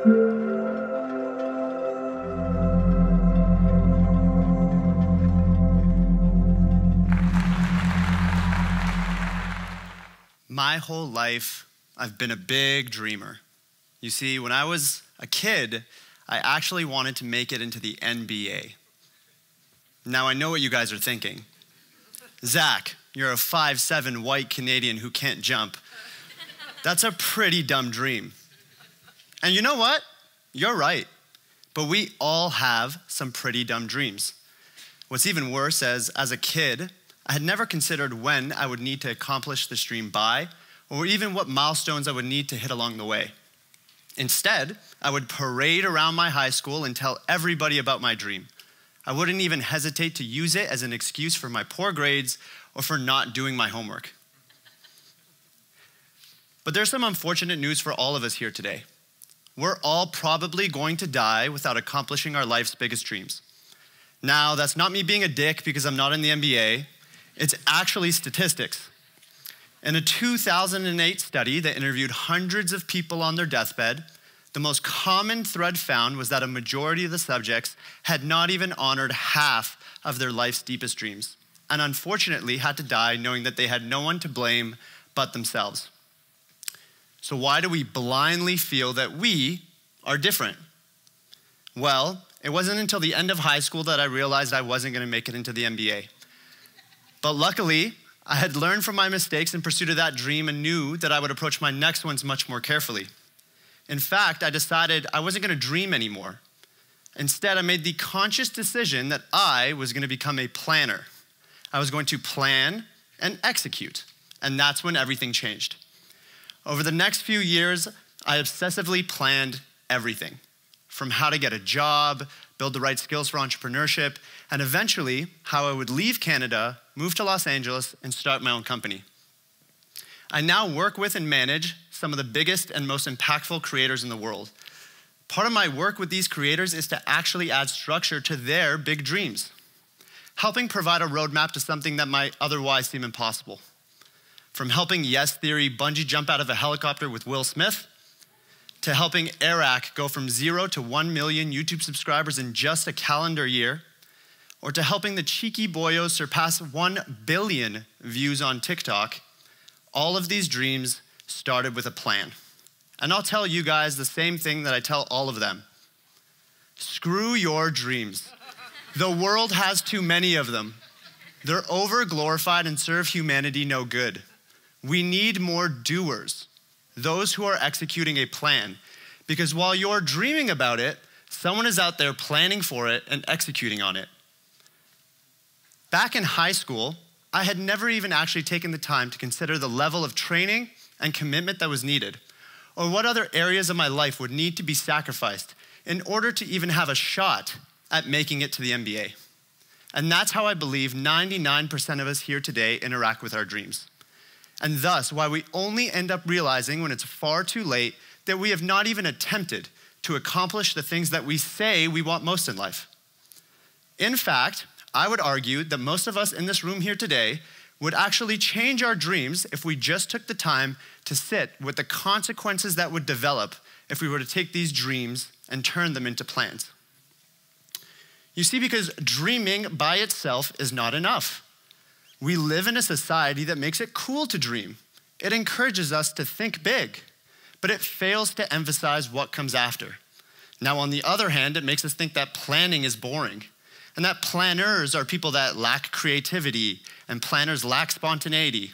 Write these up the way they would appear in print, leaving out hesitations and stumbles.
My whole life, I've been a big dreamer. You see, when I was a kid, I actually wanted to make it into the NBA. Now I know what you guys are thinking. Zach, you're a 5'7" white Canadian who can't jump. That's a pretty dumb dream. And you know what? You're right. But we all have some pretty dumb dreams. What's even worse is, as a kid, I had never considered when I would need to accomplish this dream by, or even what milestones I would need to hit along the way. Instead, I would parade around my high school and tell everybody about my dream. I wouldn't even hesitate to use it as an excuse for my poor grades or for not doing my homework. But there's some unfortunate news for all of us here today. We're all probably going to die without accomplishing our life's biggest dreams. Now, that's not me being a dick because I'm not in the NBA. It's actually statistics. In a 2008 study that interviewed hundreds of people on their deathbed, the most common thread found was that a majority of the subjects had not even honored half of their life's deepest dreams, and unfortunately had to die knowing that they had no one to blame but themselves. So why do we blindly feel that we are different? Well, it wasn't until the end of high school that I realized I wasn't going to make it into the NBA. But luckily, I had learned from my mistakes in pursuit of that dream and knew that I would approach my next ones much more carefully. In fact, I decided I wasn't going to dream anymore. Instead, I made the conscious decision that I was going to become a planner. I was going to plan and execute, and that's when everything changed. Over the next few years, I obsessively planned everything, from how to get a job, build the right skills for entrepreneurship, and eventually how I would leave Canada, move to Los Angeles, and start my own company. I now work with and manage some of the biggest and most impactful creators in the world. Part of my work with these creators is to actually add structure to their big dreams, helping provide a roadmap to something that might otherwise seem impossible. From helping Yes Theory bungee jump out of a helicopter with Will Smith, to helping Airrack go from 0 to 1 million YouTube subscribers in just a calendar year, or to helping the Cheeky Boyos surpass 1 billion views on TikTok, all of these dreams started with a plan. And I'll tell you guys the same thing that I tell all of them. Screw your dreams. The world has too many of them. They're over-glorified and serve humanity no good. We need more doers, those who are executing a plan. Because while you're dreaming about it, someone is out there planning for it and executing on it. Back in high school, I had never even actually taken the time to consider the level of training and commitment that was needed, or what other areas of my life would need to be sacrificed in order to even have a shot at making it to the NBA. And that's how I believe 99% of us here today interact with our dreams. And thus, why we only end up realizing when it's far too late that we have not even attempted to accomplish the things that we say we want most in life. In fact, I would argue that most of us in this room here today would actually change our dreams if we just took the time to sit with the consequences that would develop if we were to take these dreams and turn them into plans. You see, because dreaming by itself is not enough. We live in a society that makes it cool to dream. It encourages us to think big, but it fails to emphasize what comes after. Now, on the other hand, it makes us think that planning is boring, and that planners are people that lack creativity, and planners lack spontaneity.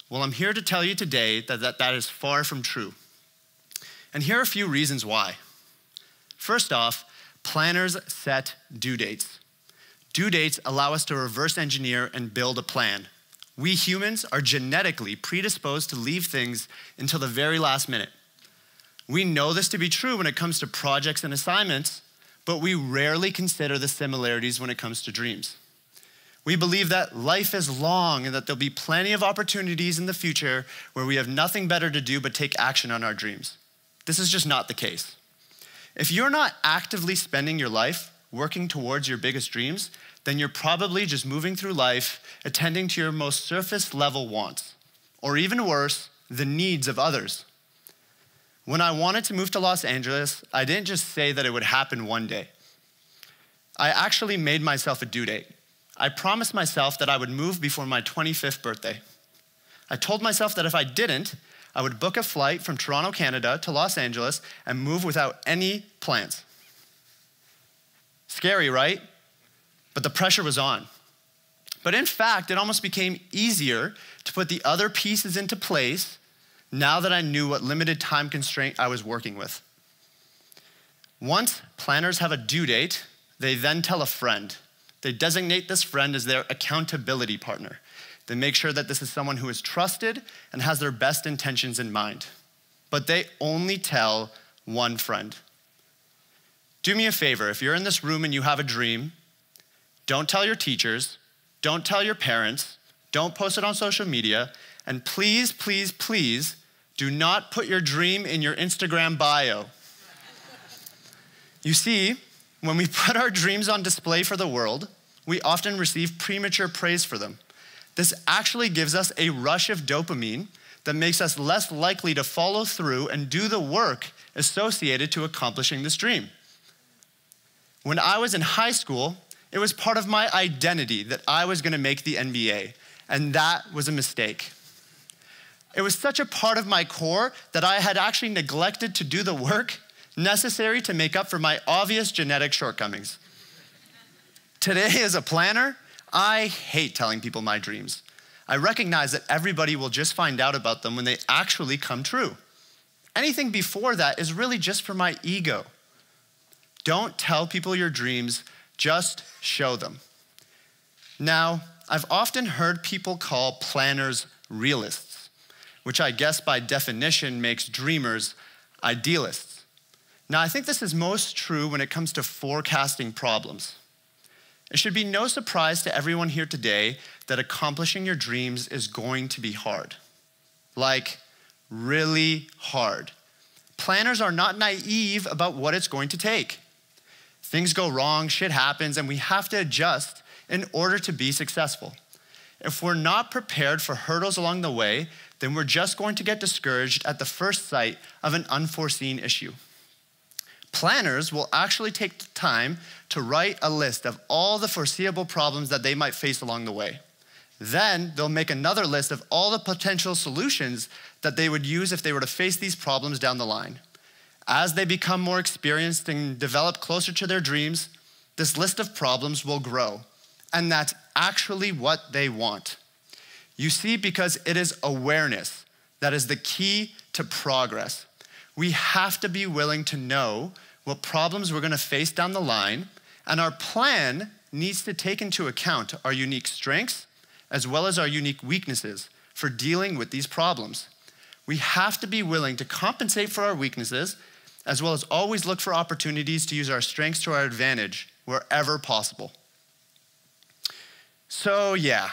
Well, I'm here to tell you today that is far from true. And here are a few reasons why. First off, planners set due dates. Due dates allow us to reverse engineer and build a plan. We humans are genetically predisposed to leave things until the very last minute. We know this to be true when it comes to projects and assignments, but we rarely consider the similarities when it comes to dreams. We believe that life is long and that there'll be plenty of opportunities in the future where we have nothing better to do but take action on our dreams. This is just not the case. If you're not actively spending your life working towards your biggest dreams, then you're probably just moving through life, attending to your most surface level wants, or even worse, the needs of others. When I wanted to move to Los Angeles, I didn't just say that it would happen one day. I actually made myself a due date. I promised myself that I would move before my 25th birthday. I told myself that if I didn't, I would book a flight from Toronto, Canada to Los Angeles and move without any plans. Scary, right? But the pressure was on. But in fact, it almost became easier to put the other pieces into place now that I knew what limited time constraint I was working with. Once planners have a due date, they then tell a friend. They designate this friend as their accountability partner. They make sure that this is someone who is trusted and has their best intentions in mind. But they only tell one friend. Do me a favor, if you're in this room and you have a dream, don't tell your teachers, don't tell your parents, don't post it on social media, and please, please, please, do not put your dream in your Instagram bio. You see, when we put our dreams on display for the world, we often receive premature praise for them. This actually gives us a rush of dopamine that makes us less likely to follow through and do the work associated to accomplishing this dream. When I was in high school, it was part of my identity that I was gonna make the NBA, and that was a mistake. It was such a part of my core that I had actually neglected to do the work necessary to make up for my obvious genetic shortcomings. Today, as a planner, I hate telling people my dreams. I recognize that everybody will just find out about them when they actually come true. Anything before that is really just for my ego. Don't tell people your dreams, just show them. Now, I've often heard people call planners realists, which I guess by definition makes dreamers idealists. Now, I think this is most true when it comes to forecasting problems. It should be no surprise to everyone here today that accomplishing your dreams is going to be hard. Like, really hard. Planners are not naive about what it's going to take. Things go wrong, shit happens, and we have to adjust in order to be successful. If we're not prepared for hurdles along the way, then we're just going to get discouraged at the first sight of an unforeseen issue. Planners will actually take the time to write a list of all the foreseeable problems that they might face along the way. Then they'll make another list of all the potential solutions that they would use if they were to face these problems down the line. As they become more experienced and develop closer to their dreams, this list of problems will grow. And that's actually what they want. You see, because it is awareness that is the key to progress. We have to be willing to know what problems we're gonna face down the line, and our plan needs to take into account our unique strengths as well as our unique weaknesses for dealing with these problems. We have to be willing to compensate for our weaknesses as well as always look for opportunities to use our strengths to our advantage wherever possible. So yeah,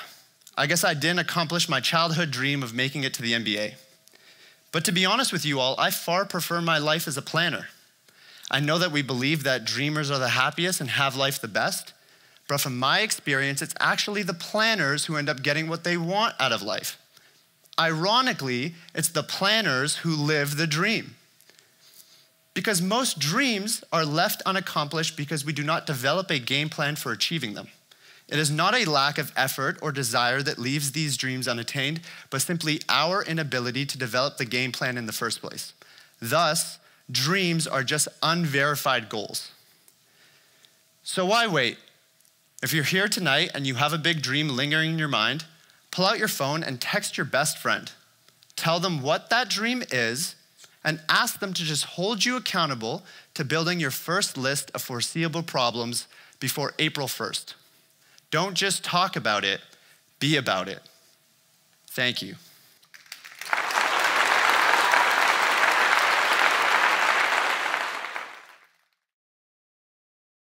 I guess I didn't accomplish my childhood dream of making it to the NBA. But to be honest with you all, I far prefer my life as a planner. I know that we believe that dreamers are the happiest and have life the best, but from my experience, it's actually the planners who end up getting what they want out of life. Ironically, it's the planners who live the dream. Because most dreams are left unaccomplished because we do not develop a game plan for achieving them. It is not a lack of effort or desire that leaves these dreams unattained, but simply our inability to develop the game plan in the first place. Thus, dreams are just unverified goals. So why wait? If you're here tonight and you have a big dream lingering in your mind, pull out your phone and text your best friend. Tell them what that dream is and ask them to just hold you accountable to building your first list of foreseeable problems before April 1st. Don't just talk about it, be about it. Thank you.